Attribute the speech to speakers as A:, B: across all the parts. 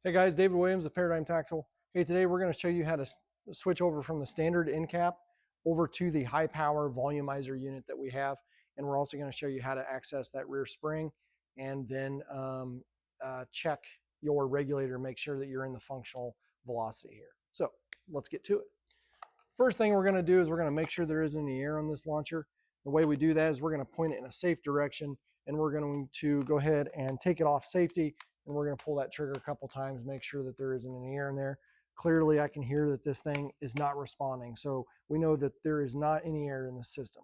A: Hey guys, David Williams of Paradigm Tactical. Hey, today we're going to show you how to switch over from the standard end cap over to the high power volumizer unit that we have. And we're also going to show you how to access that rear spring and then check your regulator, make sure that you're in the functional velocity here. So let's get to it. First thing we're going to do is we're going to make sure there isn't any air on this launcher. The way we do that is we're going to point it in a safe direction, and we're going to go ahead and take it off safety, and we're going to pull that trigger a couple times, make sure that there isn't any air in there. Clearly I can hear that this thing is not responding, so we know that there is not any air in the system.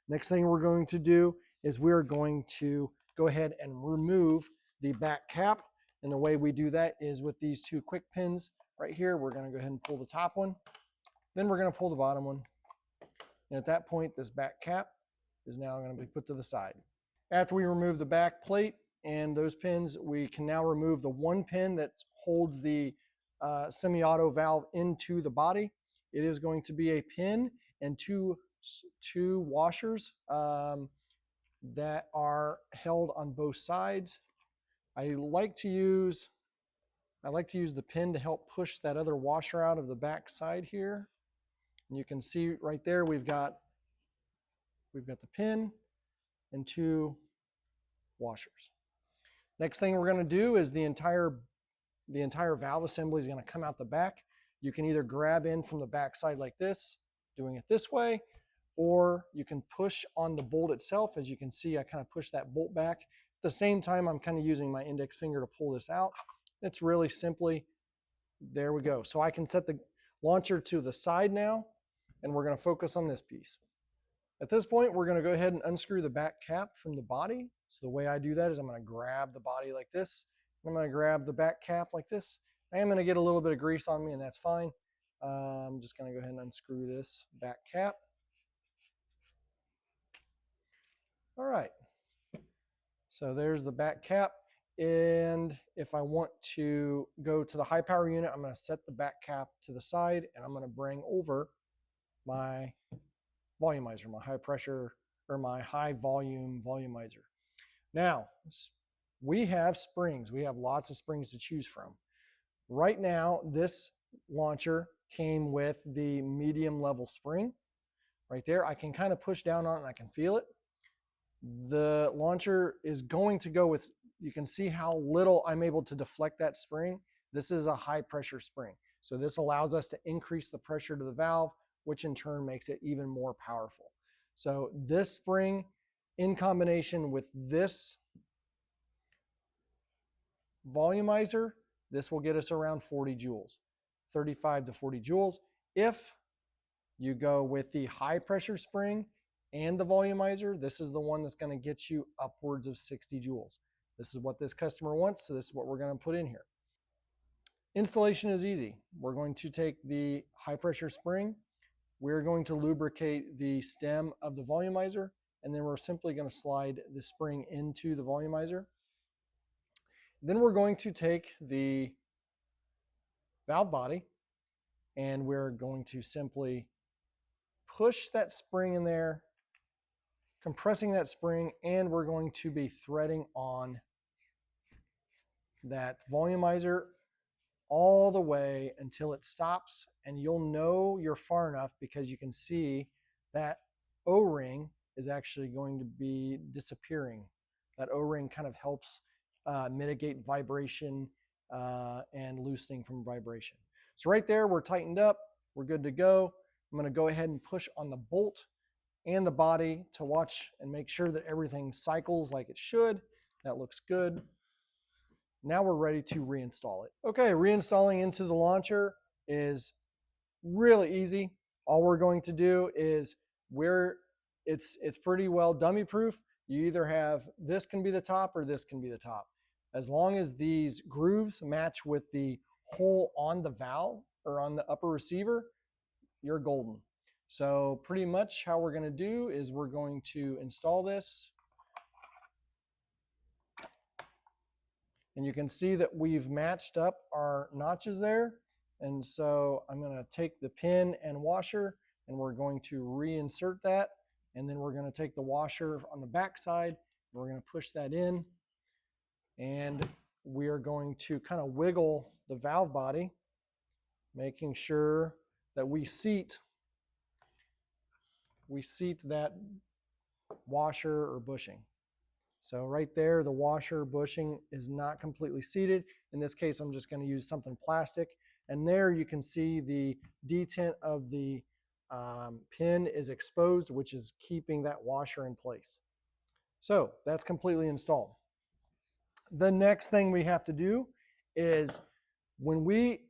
A: Next thing we're going to do is we're going to go ahead and remove the back cap, and the way we do that is with these two quick pins right here. We're going to go ahead and pull the top one, then we're going to pull the bottom one, and at that point this back cap is now going to be put to the side. After we remove the back plate and those pins, we can now remove the one pin that holds the semi-auto valve into the body. It is going to be a pin and two washers that are held on both sides. I like to use the pin to help push that other washer out of the back side here. And you can see right there we've got the pin and two washers. Next thing we're going to do is the entire valve assembly is going to come out the back. You can either grab in from the back side like this, doing it this way, or you can push on the bolt itself. As you can see, I kind of push that bolt back. At the same time, I'm kind of using my index finger to pull this out. It's really simply, there we go. So I can set the launcher to the side now, and we're going to focus on this piece. At this point, we're going to go ahead and unscrew the back cap from the body. So the way I do that is I'm going to grab the body like this. I'm going to grab the back cap like this. I am going to get a little bit of grease on me, and that's fine. I'm just going to go ahead and unscrew this back cap. All right. So there's the back cap. And if I want to go to the high power unit, I'm going to set the back cap to the side, and I'm going to bring over my volumizer, my high pressure or my high volume volumizer. Now, we have springs. We have lots of springs to choose from. Right now, this launcher came with the medium level spring. Right there, I can kind of push down on it and I can feel it. The launcher is going to go with, you can see how little I'm able to deflect that spring. This is a high pressure spring. So this allows us to increase the pressure to the valve, which in turn makes it even more powerful. So this spring in combination with this volumizer, this will get us around 40 joules, 35 to 40 joules. If you go with the high pressure spring and the volumizer, this is the one that's going to get you upwards of 60 joules. This is what this customer wants, so this is what we're going to put in here. Installation is easy. We're going to take the high pressure spring, we're going to lubricate the stem of the volumizer, and then we're simply going to slide the spring into the volumizer. Then we're going to take the valve body, and we're going to simply push that spring in there, compressing that spring, and we're going to be threading on that volumizer all the way until it stops, and you'll know you're far enough because you can see that O-ring is actually going to be disappearing. That O-ring kind of helps mitigate vibration and loosening from vibration. So right there, we're tightened up, we're good to go. I'm going to go ahead and push on the bolt and the body to watch and make sure that everything cycles like it should. That looks good. Now we're ready to reinstall it. Okay, reinstalling into the launcher is really easy. All we're going to do is it's pretty well dummy proof. You either have this can be the top or this can be the top. As long as these grooves match with the hole on the valve or on the upper receiver, you're golden. So pretty much how we're going to do is we're going to install this. And you can see that we've matched up our notches there. And so I'm going to take the pin and washer, and we're going to reinsert that. And then we're going to take the washer on the back side, we're going to push that in. And we are going to kind of wiggle the valve body, making sure that we seat that washer or bushing. So right there, the washer bushing is not completely seated. In this case, I'm just going to use something plastic. And there you can see the detent of the pin is exposed, which is keeping that washer in place. So that's completely installed. The next thing we have to do is when we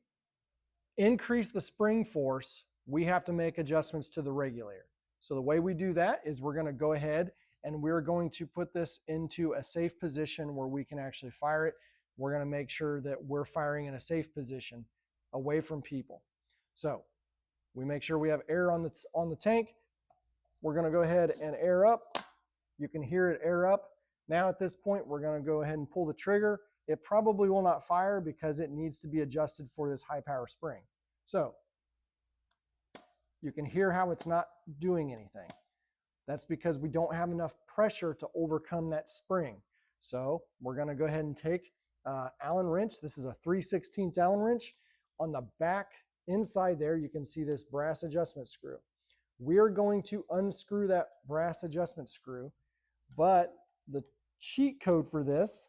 A: increase the spring force, we have to make adjustments to the regulator. So the way we do that is we're going to go ahead and we're going to put this into a safe position where we can actually fire it. We're going to make sure that we're firing in a safe position away from people. So we make sure we have air on the tank. We're going to go ahead and air up. You can hear it air up. Now at this point, we're going to go ahead and pull the trigger. It probably will not fire because it needs to be adjusted for this high power spring. So you can hear how it's not doing anything. That's because we don't have enough pressure to overcome that spring. So we're going to go ahead and take Allen wrench. This is a 3/16 Allen wrench. On the back inside there, you can see this brass adjustment screw. We're going to unscrew that brass adjustment screw, but the cheat code for this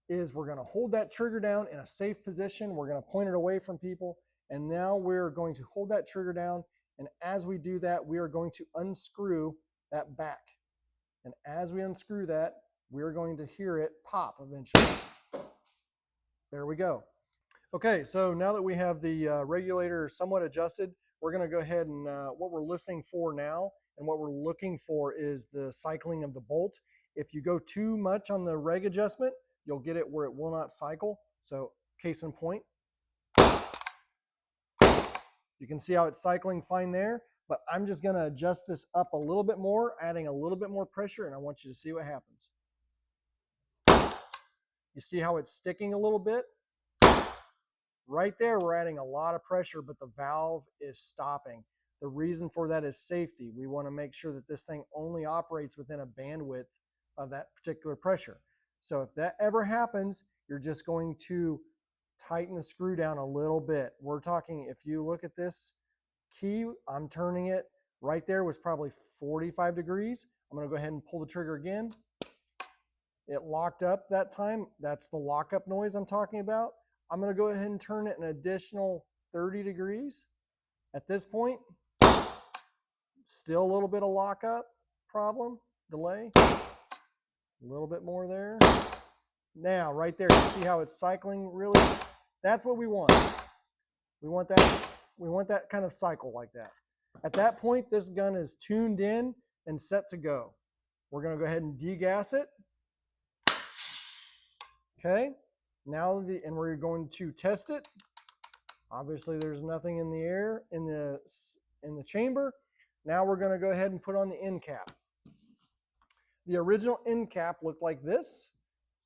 A: is we're going to hold that trigger down in a safe position. We're going to point it away from people. And now we're going to hold that trigger down. And as we do that, we are going to unscrew that back. And as we unscrew that, we're going to hear it pop eventually. There we go. Okay, so now that we have the regulator somewhat adjusted, we're going to go ahead and what we're listening for now and what we're looking for is the cycling of the bolt. If you go too much on the reg adjustment, you'll get it where it will not cycle. So case in point, you can see how it's cycling fine there, but I'm just going to adjust this up a little bit more, adding a little bit more pressure, and I want you to see what happens. You see how it's sticking a little bit? Right there, we're adding a lot of pressure, but the valve is stopping. The reason for that is safety. We want to make sure that this thing only operates within a bandwidth of that particular pressure. So if that ever happens, you're just going to tighten the screw down a little bit. We're talking, if you look at this key, I'm turning it right there was probably 45 degrees. I'm going to go ahead and pull the trigger again. It locked up that time. That's the lockup noise I'm talking about. I'm going to go ahead and turn it an additional 30 degrees. At this point, still a little bit of lockup problem, delay. A little bit more there. Now, right there, you see how it's cycling really? That's what we want. We want that kind of cycle like that. At that point, this gun is tuned in and set to go. We're going to go ahead and degas it. Okay. Now, and we're going to test it. Obviously, there's nothing in the air in the chamber. Now we're going to go ahead and put on the end cap. The original end cap looked like this.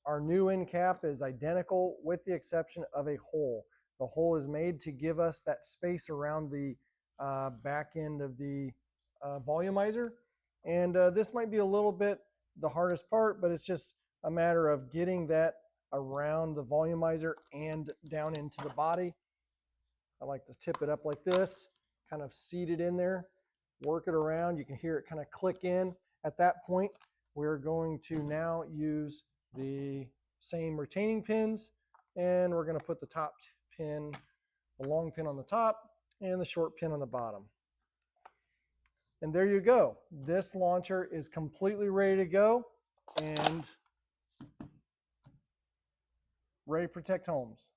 A: Our new end cap is identical with the exception of a hole. The hole is made to give us that space around the back end of the volumizer. And this might be a little bit the hardest part, but it's just a matter of getting that around the volumizer and down into the body. I like to tip it up like this, kind of seat it in there, work it around. You can hear it kind of click in. At that point, we're going to now use the same retaining pins, and we're going to put the top pin, the long pin on the top, and the short pin on the bottom. And there you go. This launcher is completely ready to go and ready to protect homes.